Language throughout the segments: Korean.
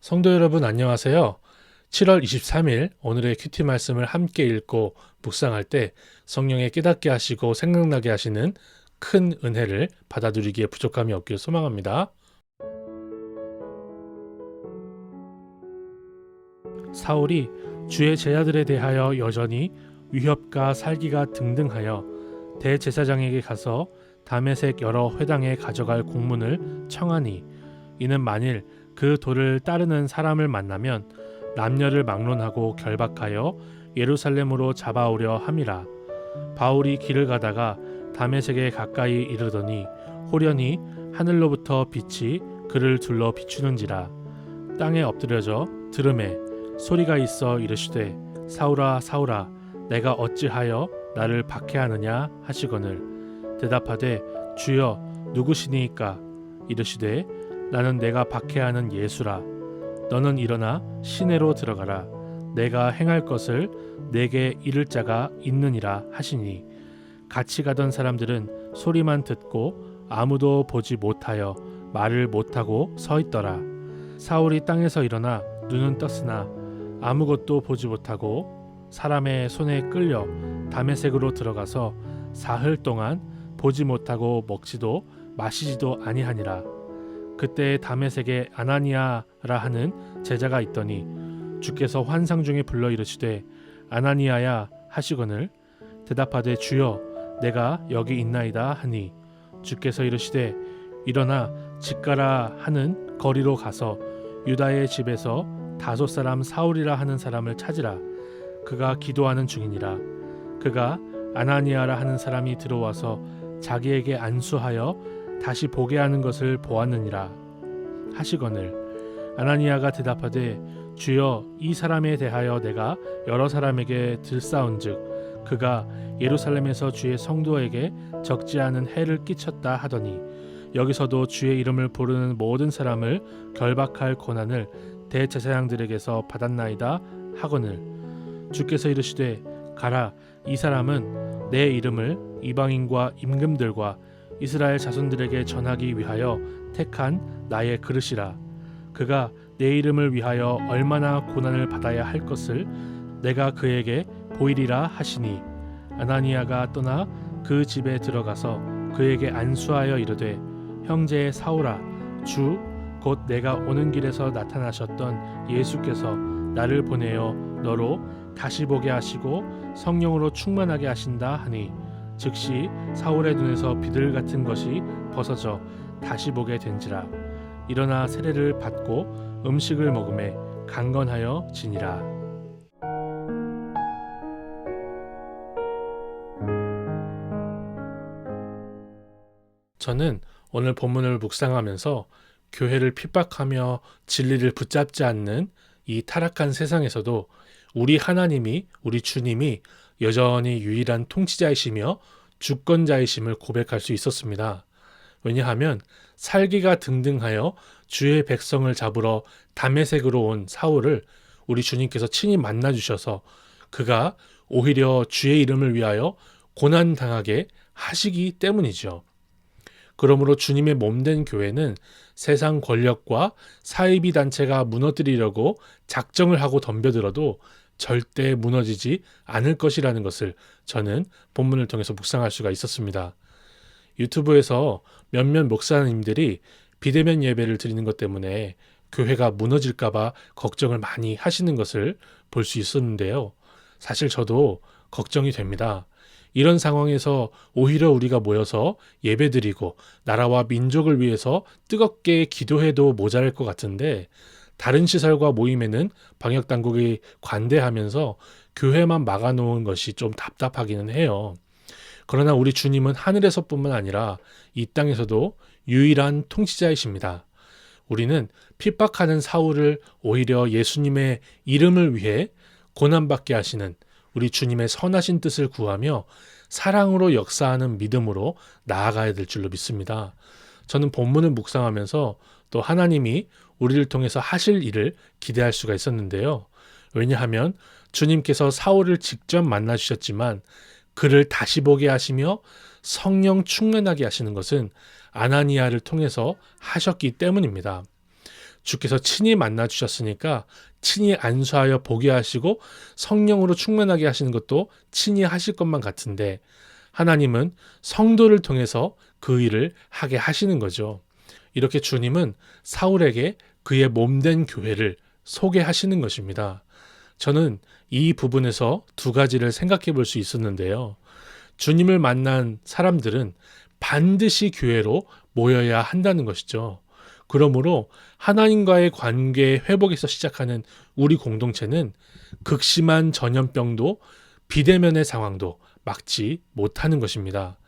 성도 여러분 안녕하세요. 7월 23일 오늘의 큐티 말씀을 함께 읽고 묵상할 때 성령의 깨닫게 하시고 생각나게 하시는 큰 은혜를 받아 누리기에 부족함이 없길 소망합니다. 사울이 주의 제자들에 대하여 여전히 위협과 살기가 등등하여 대제사장에게 가서 다메섹 여러 회당에 가져갈 공문을 청하니 이는 만일 그 도를 따르는 사람을 만나면 남녀를 막론하고 결박하여 예루살렘으로 잡아오려 함이라. 바울이 길을 가다가 다메섹에 가까이 이르더니 호련히 하늘로부터 빛이 그를 둘러 비추는지라. 땅에 엎드려져 들음에 소리가 있어 이르시되 사울아 사울아 내가 어찌하여 나를 박해하느냐 하시거늘 대답하되 주여 누구시니이까 이르시되 나는 내가 박해하는 예수라. 너는 일어나 시내로 들어가라. 내가 행할 것을 내게 이를 자가 있느니라 하시니 같이 가던 사람들은 소리만 듣고 아무도 보지 못하여 말을 못하고 서 있더라. 사울이 땅에서 일어나 눈은 떴으나 아무것도 보지 못하고 사람의 손에 끌려 다메섹으로 들어가서 사흘 동안 보지 못하고 먹지도 마시지도 아니하니라. 그때 다메섹에 아나니아라 하는 제자가 있더니 주께서 환상 중에 불러 이르시되 아나니아야 하시거늘 대답하되 주여 내가 여기 있나이다 하니 주께서 이르시되 일어나 집가라 하는 거리로 가서 유다의 집에서 다소 사람 사울이라 하는 사람을 찾으라. 그가 기도하는 중이니라. 그가 아나니아라 하는 사람이 들어와서 자기에게 안수하여 다시 보게 하는 것을 보았느니라 하시거늘 아나니아가 대답하되 주여 이 사람에 대하여 내가 여러 사람에게 들싸운즉 그가 예루살렘에서 주의 성도에게 적지 않은 해를 끼쳤다 하더니 여기서도 주의 이름을 부르는 모든 사람을 결박할 권한을 대제사장들에게서 받았나이다 하거늘 주께서 이르시되 가라. 이 사람은 내 이름을 이방인과 임금들과 이스라엘 자손들에게 전하기 위하여 택한 나의 그릇이라. 그가 내 이름을 위하여 얼마나 고난을 받아야 할 것을 내가 그에게 보이리라 하시니 아나니아가 떠나 그 집에 들어가서 그에게 안수하여 이르되 형제 사울아 주 곧 내가 오는 길에서 나타나셨던 예수께서 나를 보내어 너로 다시 보게 하시고 성령으로 충만하게 하신다 하니 즉시 사울의 눈에서 비들 같은 것이 벗어져 다시 보게 된지라. 일어나 세례를 받고 음식을 먹음에 강건하여 지니라. 저는 오늘 본문을 묵상하면서 교회를 핍박하며 진리를 붙잡지 않는 이 타락한 세상에서도 우리 하나님이, 우리 주님이 여전히 유일한 통치자이시며 주권자이심을 고백할 수 있었습니다. 왜냐하면 살기가 등등하여 주의 백성을 잡으러 다메섹으로 온 사울을 우리 주님께서 친히 만나주셔서 그가 오히려 주의 이름을 위하여 고난당하게 하시기 때문이죠. 그러므로 주님의 몸된 교회는 세상 권력과 사이비 단체가 무너뜨리려고 작정을 하고 덤벼들어도 절대 무너지지 않을 것이라는 것을 저는 본문을 통해서 묵상할 수가 있었습니다. 유튜브에서 몇몇 목사님들이 비대면 예배를 드리는 것 때문에 교회가 무너질까봐 걱정을 많이 하시는 것을 볼 수 있었는데요. 사실 저도 걱정이 됩니다. 이런 상황에서 오히려 우리가 모여서 예배드리고 나라와 민족을 위해서 뜨겁게 기도해도 모자랄 것 같은데 다른 시설과 모임에는 방역당국이 관대하면서 교회만 막아놓은 것이 좀 답답하기는 해요. 그러나 우리 주님은 하늘에서뿐만 아니라 이 땅에서도 유일한 통치자이십니다. 우리는 핍박하는 사울을 오히려 예수님의 이름을 위해 고난받게 하시는 우리 주님의 선하신 뜻을 구하며 사랑으로 역사하는 믿음으로 나아가야 될 줄로 믿습니다. 저는 본문을 묵상하면서 또 하나님이 우리를 통해서 하실 일을 기대할 수가 있었는데요. 왜냐하면 주님께서 사울을 직접 만나 주셨지만 그를 다시 보게 하시며 성령 충만하게 하시는 것은 아나니아를 통해서 하셨기 때문입니다. 주께서 친히 만나 주셨으니까 친히 안수하여 보게 하시고 성령으로 충만하게 하시는 것도 친히 하실 것만 같은데, 하나님은 성도를 통해서 그 일을 하게 하시는 거죠. 이렇게 주님은 사울에게 그의 몸된 교회를 소개하시는 것입니다. 저는 이 부분에서 두 가지를 생각해 볼 수 있었는데요. 주님을 만난 사람들은 반드시 교회로 모여야 한다는 것이죠. 그러므로 하나님과의 관계 회복에서 시작하는 우리 공동체는 극심한 전염병도 비대면의 상황도 막지 못하는 것입니다.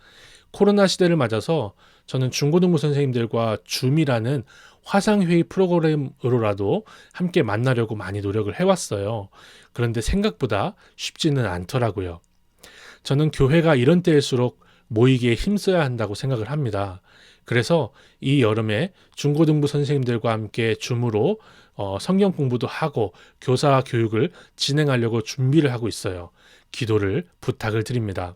코로나 시대를 맞아서 저는 중고등부 선생님들과 줌이라는 화상회의 프로그램으로라도 함께 만나려고 많이 노력을 해왔어요. 그런데 생각보다 쉽지는 않더라고요. 저는 교회가 이런 때일수록 모이기에 힘써야 한다고 생각을 합니다. 그래서 이 여름에 중고등부 선생님들과 함께 줌으로 성경 공부도 하고 교사 교육을 진행하려고 준비를 하고 있어요. 기도를 부탁을 드립니다.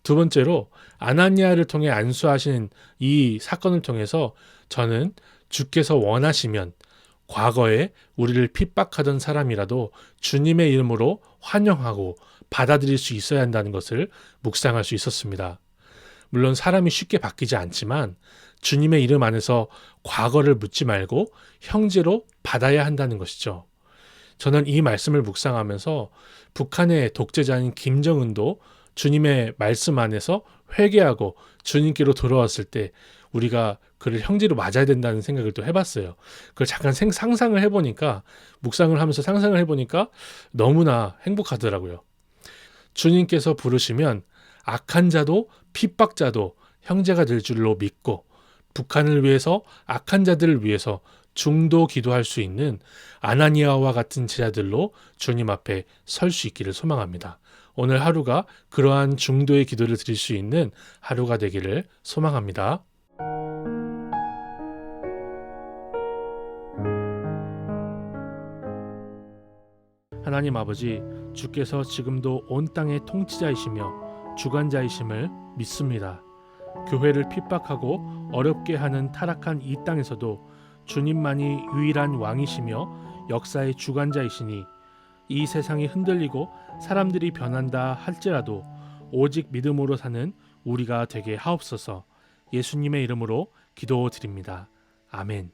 두 번째로 아나니아를 통해 안수하신 이 사건을 통해서 저는 주께서 원하시면 과거에 우리를 핍박하던 사람이라도 주님의 이름으로 환영하고 받아들일 수 있어야 한다는 것을 묵상할 수 있었습니다. 물론 사람이 쉽게 바뀌지 않지만 주님의 이름 안에서 과거를 묻지 말고 형제로 받아야 한다는 것이죠. 저는 이 말씀을 묵상하면서 북한의 독재자인 김정은도 주님의 말씀 안에서 회개하고 주님께로 돌아왔을 때 우리가 그를 형제로 맞아야 된다는 생각을 또 해봤어요. 그걸 잠깐 상상을 해보니까, 묵상을 하면서 상상을 해보니까 너무나 행복하더라고요. 주님께서 부르시면 악한 자도 핍박자도 형제가 될 줄로 믿고 북한을 위해서, 악한 자들을 위해서 중도 기도할 수 있는 아나니아와 같은 제자들로 주님 앞에 설 수 있기를 소망합니다. 오늘 하루가 그러한 중도의 기도를 드릴 수 있는 하루가 되기를 소망합니다. 하나님 아버지, 주께서 지금도 온 땅의 통치자이시며 주관자이심을 믿습니다. 교회를 핍박하고 어렵게 하는 타락한 이 땅에서도 주님만이 유일한 왕이시며 역사의 주관자이시니 이 세상이 흔들리고 사람들이 변한다 할지라도 오직 믿음으로 사는 우리가 되게 하옵소서. 예수님의 이름으로 기도드립니다. 아멘.